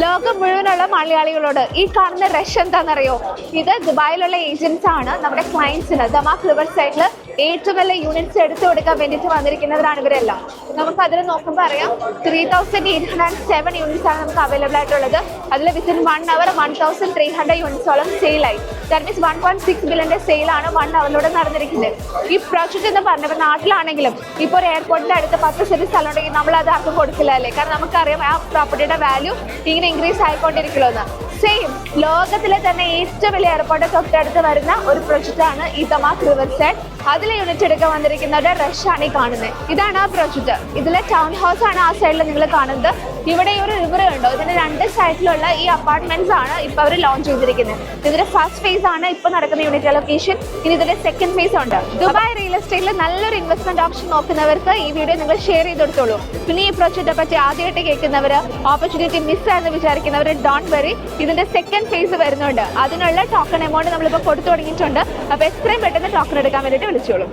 ലോകം മുഴുവനുള്ള മലയാളികളോട് ഈ കാണുന്ന റഷ് എന്താണെന്നറിയോ? ഇത് ദുബായിലുള്ള ഏജൻസ് ആണ് നമ്മുടെ ക്ലയൻസിന് ദമാക് റിവർ സൈഡിൽ ഏറ്റവും വലിയ യൂണിറ്റ്സ് എടുത്തു കൊടുക്കാൻ വേണ്ടിയിട്ട് വന്നിരിക്കുന്നവരാണ് ഇവരെല്ലാം. നമുക്ക് അതിൽ നോക്കുമ്പോൾ അറിയാം 3807 യൂണിറ്റ്സ് ആണ് നമുക്ക് അവൈലബിൾ ആയിട്ടുള്ളത്. അതിൽ വിത്തിൻ 1 അവർ 1300 യൂണിറ്റ്സോളം സെയിലായി. ദാറ്റ് മീൻസ് 1.6 ബില്യന്റെ സെയിലാണ് 1 അവറിലൂടെ നടന്നിരിക്കുന്നത്. ഈ പ്രോജക്റ്റ് എന്ന് പറഞ്ഞപ്പോൾ നാട്ടിലാണെങ്കിലും ഇപ്പോൾ ഒരു എയർപോർട്ടിന്റെ അടുത്ത് 10 സെന്റ് സ്ഥലം ഉണ്ടെങ്കിൽ നമ്മൾ അത് ആർക്കും കൊടുക്കില്ല അല്ലേ? കാരണം നമുക്കറിയാം ആ പ്രോപ്പർട്ടിയുടെ വാല്യൂ ഇങ്ങനെ ഇൻക്രീസ് ആയിക്കൊണ്ടിരിക്കുള്ളൂ. സെയിം ലോകത്തിലെ തന്നെ ഏറ്റവും വലിയ എയർപോർട്ട് തൊട്ടടുത്ത് വരുന്ന ഒരു പ്രൊജക്റ്റാണ് ഈ ദമാക് റിവർ സൈഡ്. അതിലെ യൂണിറ്റ് എടുക്കാൻ വന്നിരിക്കുന്നവരുടെ റഷ് ആണ് ഈ കാണുന്നത്. ഇതാണ് ആ പ്രൊജക്റ്റ്. ഇതിലെ ടൗൺ ഹൗസ് ആണ് ആ സൈഡിൽ നിങ്ങൾ കാണുന്നത്. ഇവിടെ ഈ ഒരു റിവർ ഉണ്ടോ, ഇതിന്റെ 2 സൈഡിലുള്ള ഈ അപ്പാർട്ട്മെന്റ്സ് ആണ് ഇപ്പൊ അവർ ലോഞ്ച് ചെയ്തിരിക്കുന്നത്. ഇതിന്റെ ഫസ്റ്റ് ഫേസ് ആണ് ഇപ്പൊ നടക്കുന്ന യൂണിറ്റ് ലൊക്കേഷൻ. ഇനി ഇതിന്റെ സെക്കൻഡ് ഫേസ് ഉണ്ട്. ദുബായ് റിയൽ എസ്റ്റേറ്റിൽ നല്ലൊരു ഇൻവെസ്റ്റ്മെന്റ് ഓപ്ഷൻ നോക്കുന്നവർക്ക് ഈ വീഡിയോ നിങ്ങൾ ഷെയർ ചെയ്ത് കൊടുത്തോളൂ. പിന്നെ ഈ പ്രൊജക്റ്റിനെ പറ്റി ആദ്യമായിട്ട് കേൾക്കുന്നവര്, ഓപ്പർച്യൂണിറ്റി മിസ് ആയെന്ന് വിചാരിക്കുന്നവർ, ഡോണ്ട് വെറി, ഇതിന്റെ സെക്കൻഡ് ഫേസ് വരുന്നുണ്ട്. അതിനുള്ള ടോക്കൺ എമൗണ്ട് നമ്മളിപ്പോൾ കൊടുത്തു തുടങ്ങിയിട്ടുണ്ട്. അപ്പൊ എത്രയും പെട്ടെന്ന് ടോക്കൺ എടുക്കാൻ വേണ്ടിയിട്ട് വിളിച്ചോളൂ.